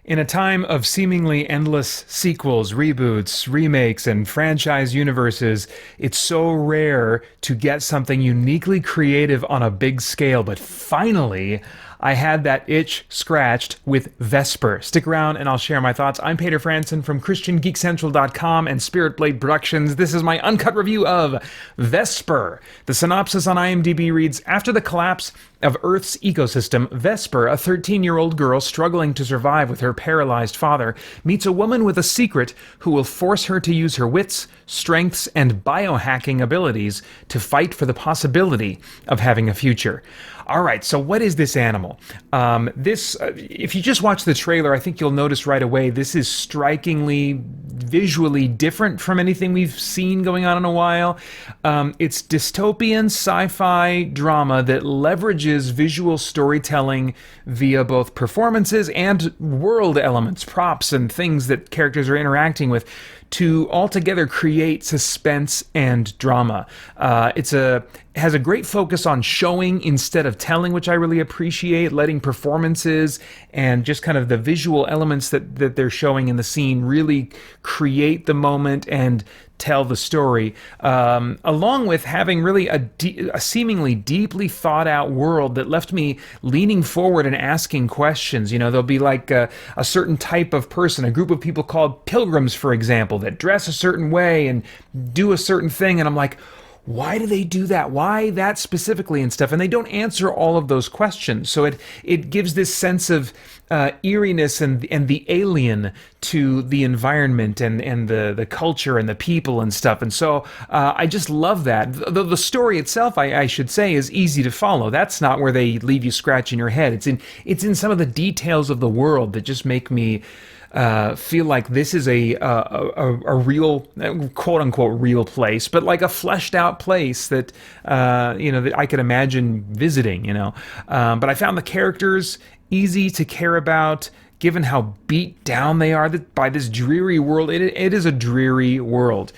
In a time of seemingly endless sequels, reboots, remakes, and franchise universes, it's so rare to get something uniquely creative on a big scale. But finally, I had that itch scratched with Vesper. Stick around and I'll share my thoughts. I'm Peter Franson from christiangeekcentral.com and Spirit Blade Productions. This is my uncut review of Vesper. The synopsis on IMDb reads, after the collapse of Earth's ecosystem, Vesper, a 13-year-old girl struggling to survive with her paralyzed father, meets a woman with a secret who will force her to use her wits, strengths, and biohacking abilities to fight for the possibility of having a future. All right, so what is this animal? If you just watch the trailer, I think you'll notice right away this is strikingly visually different from anything we've seen going on in a while. It's dystopian sci-fi drama that leverages visual storytelling via both performances and world elements, props, and things that characters are interacting with to altogether create suspense and drama. Has a great focus on showing instead of telling, which I really appreciate, letting performances and just kind of the visual elements that they're showing in the scene really create the moment and tell the story, along with having really a seemingly deeply thought out world that left me leaning forward and asking questions. You know, there'll be like a certain type of person, a group of people called pilgrims, for example, that dress a certain way and do a certain thing, and I'm like, why do they do that? Why that specifically and stuff? And they don't answer all of those questions. So it gives this sense of eeriness and the alien to the environment and the culture and the people and stuff. And so I just love that. The story itself, I should say, is easy to follow. That's not where they leave you scratching your head. It's in some of the details of the world that just make me feel like this is a real, quote unquote, real place, but like a fleshed out place that that I could imagine visiting. But I found the characters easy to care about, given how beat down they are by this dreary world. It is a dreary world.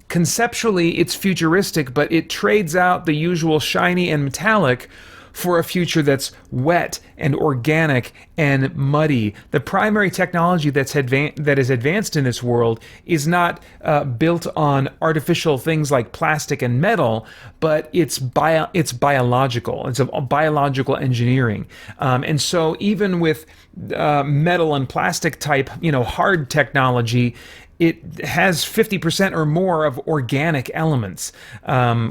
Conceptually, it's futuristic, but it trades out the usual shiny and metallic for a future that's wet and organic and muddy. The primary technology that is advanced in this world is not built on artificial things like plastic and metal, but it's biological. It's a biological engineering. And so even with metal and plastic type, hard technology, it has 50% or more of organic elements,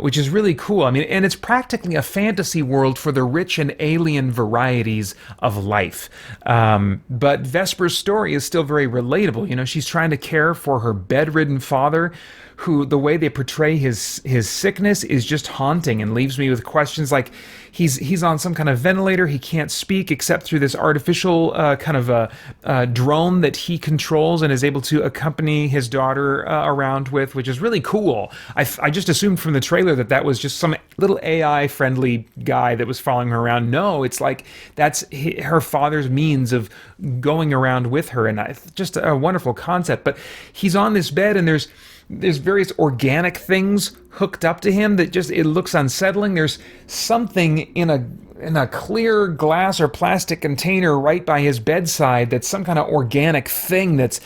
which is really cool. I mean, and it's practically a fantasy world for the rich and alien varieties of life. But Vesper's story is still very relatable. She's trying to care for her bedridden father, who the way they portray his sickness is just haunting and leaves me with questions like he's on some kind of ventilator. He can't speak except through this artificial kind of a drone that he controls and is able to accompany his daughter around with, which is really cool. I just assumed from the trailer that was just some little AI friendly guy that was following her around. No, it's like that's her father's means of going around with her, and just a wonderful concept. But he's on this bed and there's various organic things hooked up to him that it looks unsettling. There's something in a clear glass or plastic container right by his bedside that's some kind of organic thing that's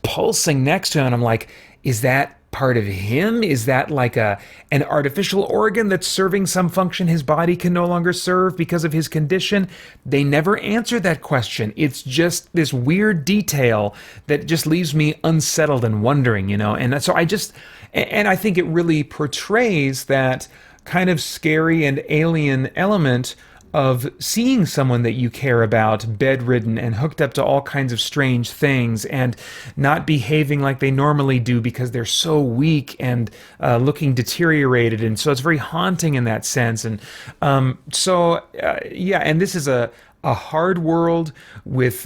pulsing next to him. And I'm like, is that part of him? Is that like an artificial organ that's serving some function his body can no longer serve because of his condition? They never answer that question. It's just this weird detail that just leaves me unsettled and wondering, and so I think it really portrays that kind of scary and alien element of seeing someone that you care about bedridden and hooked up to all kinds of strange things and not behaving like they normally do because they're so weak and looking deteriorated. And so it's very haunting in that sense. And and this is a hard world with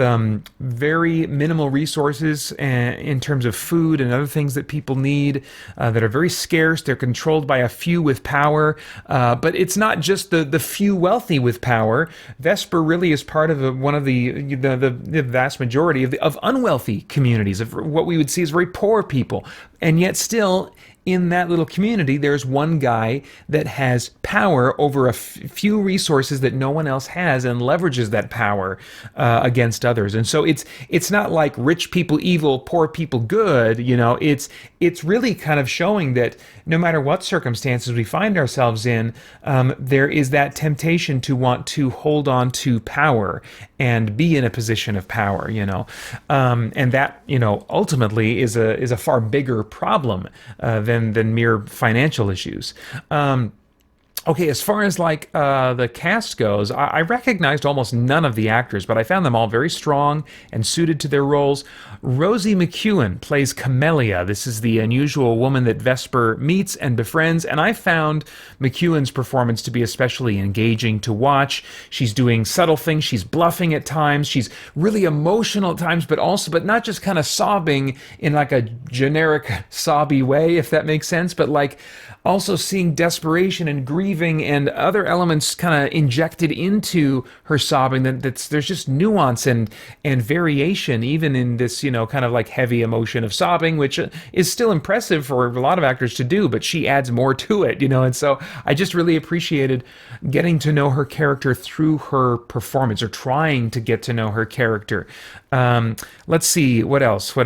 very minimal resources in terms of food and other things that people need that are very scarce. They're controlled by a few with power, but it's not just the few wealthy with power. Vesper really is part of one of the vast majority of unwealthy communities, of what we would see as very poor people, and yet still in that little community, there's one guy that has power over a few resources that no one else has and leverages that power against others. And so it's not like rich people evil, poor people good. It's really kind of showing that no matter what circumstances we find ourselves in, there is that temptation to want to hold on to power and be in a position of power. And that ultimately is a far bigger problem than mere financial issues. Okay, as far as the cast goes, I recognized almost none of the actors, but I found them all very strong and suited to their roles. Rosie McEwen plays Camellia. This is the unusual woman that Vesper meets and befriends, and I found McEwen's performance to be especially engaging to watch. She's doing subtle things, she's bluffing at times, she's really emotional at times, but not just kind of sobbing in like a generic sobby way, if that makes sense, but like also seeing desperation and grieving and other elements kind of injected into her sobbing. There's just nuance and variation even in this kind of like heavy emotion of sobbing, which is still impressive for a lot of actors to do, but she adds more to it. And so I just really appreciated getting to know her character through her performance, or trying to get to know her character. Let's see, what else?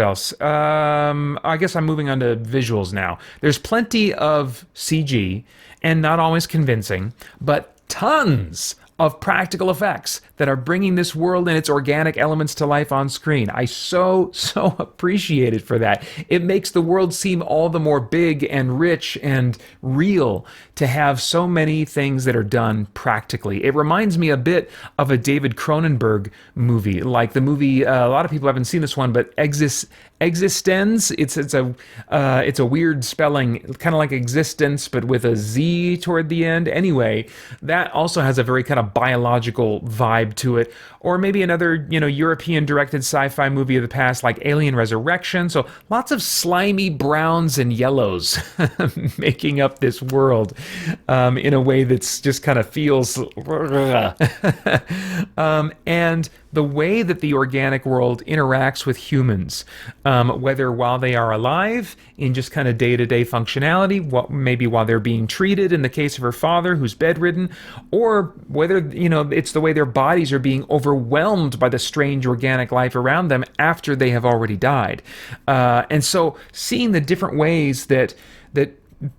I guess I'm moving on to visuals now. There's plenty of CG, and not always convincing, but tons of practical effects that are bringing this world and its organic elements to life on screen. I so appreciate it for that. It makes the world seem all the more big and rich and real to have so many things that are done practically. It reminds me a bit of a David Cronenberg movie, like the movie, a lot of people haven't seen this one, but Existenz. It's a weird spelling, kind of like existence, but with a Z toward the end. Anyway, that also has a very kind of biological vibe to it. Or maybe another, European-directed sci-fi movie of the past, like Alien Resurrection. So lots of slimy browns and yellows making up this world in a way that's just kind of feels... and the way that the organic world interacts with humans, whether while they are alive in just kind of day-to-day functionality, maybe while they're being treated in the case of her father who's bedridden, or whether it's the way their bodies are being overwhelmed by the strange organic life around them after they have already died. And so seeing the different ways that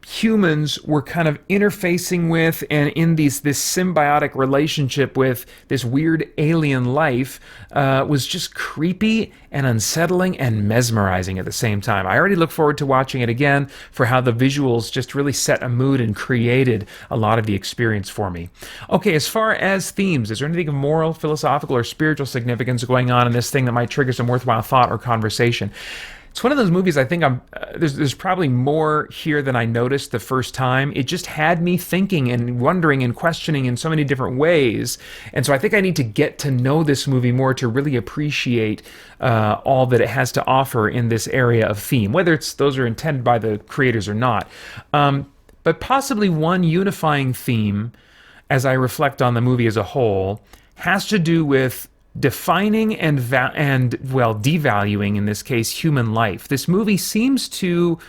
humans were kind of interfacing with and in this symbiotic relationship with this weird alien life was just creepy and unsettling and mesmerizing at the same time. I already look forward to watching it again for how the visuals just really set a mood and created a lot of the experience for me. Okay, as far as themes, is there anything of moral, philosophical, or spiritual significance going on in this thing that might trigger some worthwhile thought or conversation? It's one of those movies I think there's probably more here than I noticed the first time. It just had me thinking and wondering and questioning in so many different ways. And so I think I need to get to know this movie more to really appreciate all that it has to offer in this area of theme, whether those are intended by the creators or not. But possibly one unifying theme, as I reflect on the movie as a whole, has to do with defining and devaluing, in this case, human life. This movie seems to,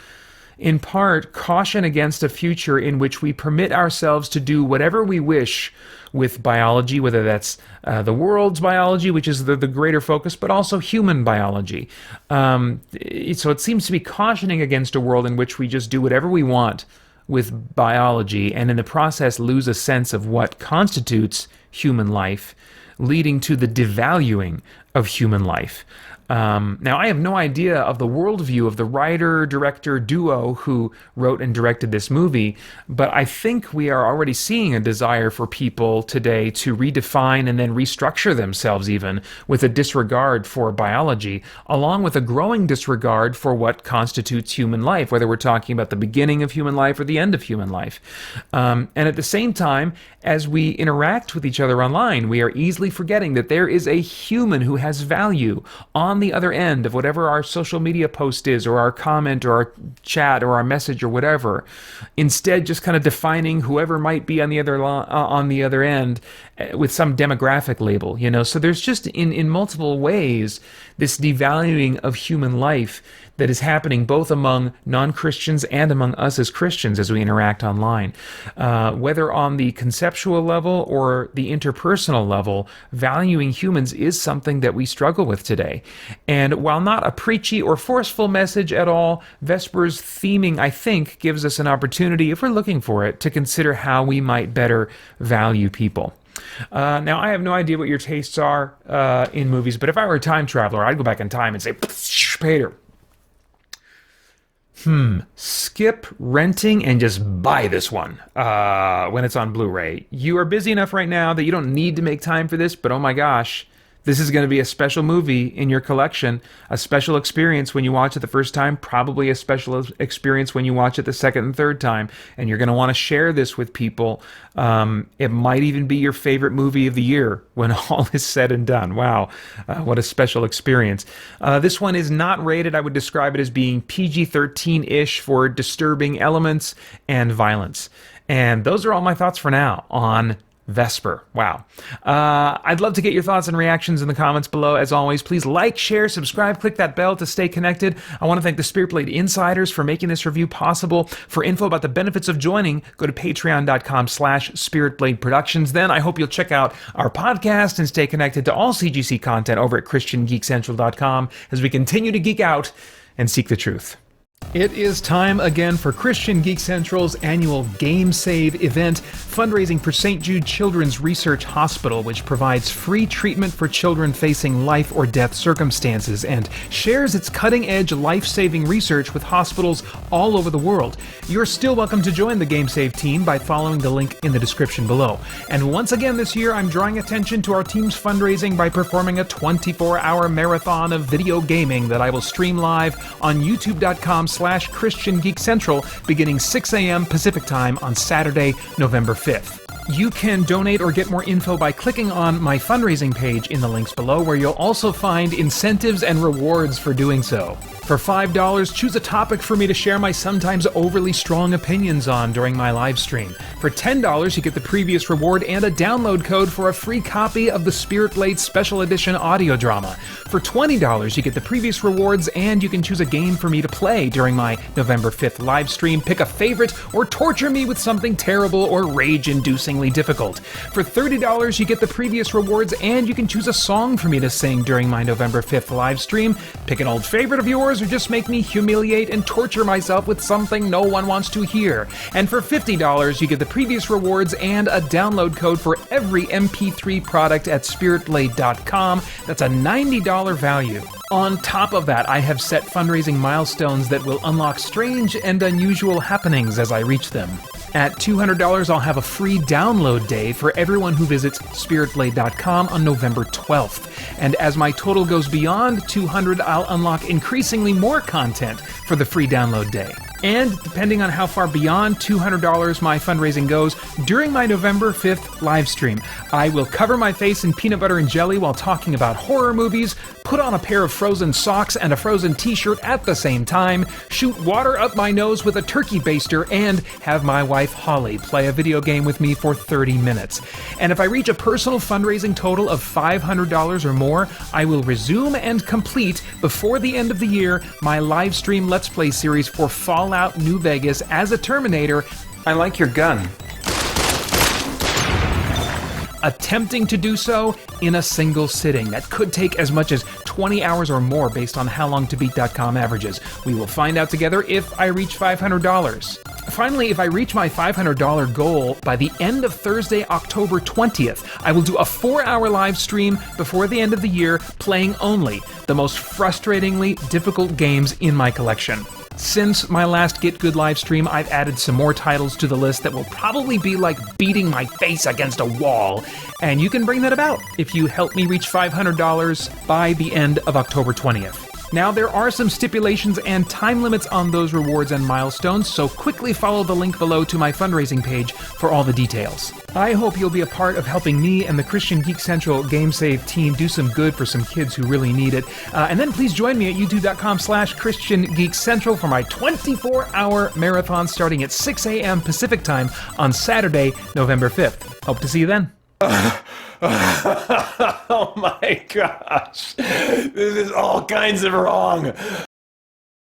in part, caution against a future in which we permit ourselves to do whatever we wish with biology, whether that's the world's biology, which is the greater focus, but also human biology. So it seems to be cautioning against a world in which we just do whatever we want with biology, and in the process lose a sense of what constitutes human life, leading to the devaluing of human life. Now, I have no idea of the worldview of the writer-director duo who wrote and directed this movie, but I think we are already seeing a desire for people today to redefine and then restructure themselves even with a disregard for biology, along with a growing disregard for what constitutes human life, whether we're talking about the beginning of human life or the end of human life. And at the same time, as we interact with each other online, we are easily forgetting that there is a human who has value on the other end of whatever our social media post is, or our comment, or our chat, or our message, or whatever. Instead, just kind of defining whoever might be on the other end with some demographic label, So there's just in multiple ways this devaluing of human life that is happening both among non-Christians and among us as Christians as we interact online. Whether on the conceptual level or the interpersonal level, valuing humans is something that we struggle with today. And while not a preachy or forceful message at all, Vesper's theming, I think, gives us an opportunity, if we're looking for it, to consider how we might better value people. Now, I have no idea what your tastes are in movies, but if I were a time traveler, I'd go back in time and say, Peter, skip renting and just buy this one when it's on Blu-ray. You are busy enough right now that you don't need to make time for this, but oh my gosh, this is going to be a special movie in your collection, a special experience when you watch it the first time, probably a special experience when you watch it the second and third time, and you're going to want to share this with people. It might even be your favorite movie of the year when all is said and done. Wow, what a special experience. This one is not rated. I would describe it as being PG-13-ish for disturbing elements and violence. And those are all my thoughts for now on Vesper. Wow. I'd love to get your thoughts and reactions in the comments below. As always, please like, share, subscribe, click that bell to stay connected. I want to thank the Spirit Blade Insiders for making this review possible. For info about the benefits of joining, go to patreon.com/spiritblade productions. Then I hope you'll check out our podcast and stay connected to all CGC content over at christiangeekcentral.com as we continue to geek out and seek the truth. It is time again for Christian Geek Central's annual Game Save event, fundraising for St. Jude Children's Research Hospital, which provides free treatment for children facing life or death circumstances and shares its cutting-edge life-saving research with hospitals all over the world. You're still welcome to join the Game Save team by following the link in the description below. And once again this year, I'm drawing attention to our team's fundraising by performing a 24-hour marathon of video gaming that I will stream live on youtube.com/Christian Geek Central beginning 6 a.m. Pacific Time on Saturday, November 5th. You can donate or get more info by clicking on my fundraising page in the links below, where you'll also find incentives and rewards for doing so. For $5, choose a topic for me to share my sometimes overly strong opinions on during my live stream. For $10, you get the previous reward and a download code for a free copy of the Spirit Blade Special Edition audio drama. For $20, you get the previous rewards and you can choose a game for me to play during my November 5th live stream, pick a favorite, or torture me with something terrible or rage-inducingly difficult. For $30, you get the previous rewards and you can choose a song for me to sing during my November 5th live stream, pick an old favorite of yours, or just make me humiliate and torture myself with something no one wants to hear. And for $50, you get the previous rewards and a download code for every MP3 product at spiritblade.com. That's a $90 value. On top of that, I have set fundraising milestones that will unlock strange and unusual happenings as I reach them. At $200, I'll have a free download day for everyone who visits spiritblade.com on November 12th. And as my total goes beyond $200, I'll unlock increasingly more content for the free download day. And depending on how far beyond $200 my fundraising goes, during my November 5th live stream, I will cover my face in peanut butter and jelly while talking about horror movies, put on a pair of frozen socks and a frozen t-shirt at the same time, shoot water up my nose with a turkey baster, and have my wife Holly play a video game with me for 30 minutes. And if I reach a personal fundraising total of $500 or more, I will resume and complete, before the end of the year, my live stream Let's Play series for Fallout New Vegas as a Terminator. I like your gun. Attempting to do so in a single sitting. That could take as much as 20 hours or more based on how long tobeat.com averages. We will find out together if I reach $500. Finally, if I reach my $500 goal by the end of Thursday, October 20th, I will do a 4-hour live stream before the end of the year, playing only the most frustratingly difficult games in my collection. Since my last Get Good live stream, I've added some more titles to the list that will probably be like beating my face against a wall, and you can bring that about if you help me reach $500 by the end of October 20th. Now, there are some stipulations and time limits on those rewards and milestones, so quickly follow the link below to my fundraising page for all the details. I hope you'll be a part of helping me and the Christian Geek Central Game Save team do some good for some kids who really need it. And then please join me at youtube.com/ChristianGeekCentral for my 24-hour marathon starting at 6 a.m. Pacific time on Saturday, November 5th. Hope to see you then. Oh my gosh. This is all kinds of wrong.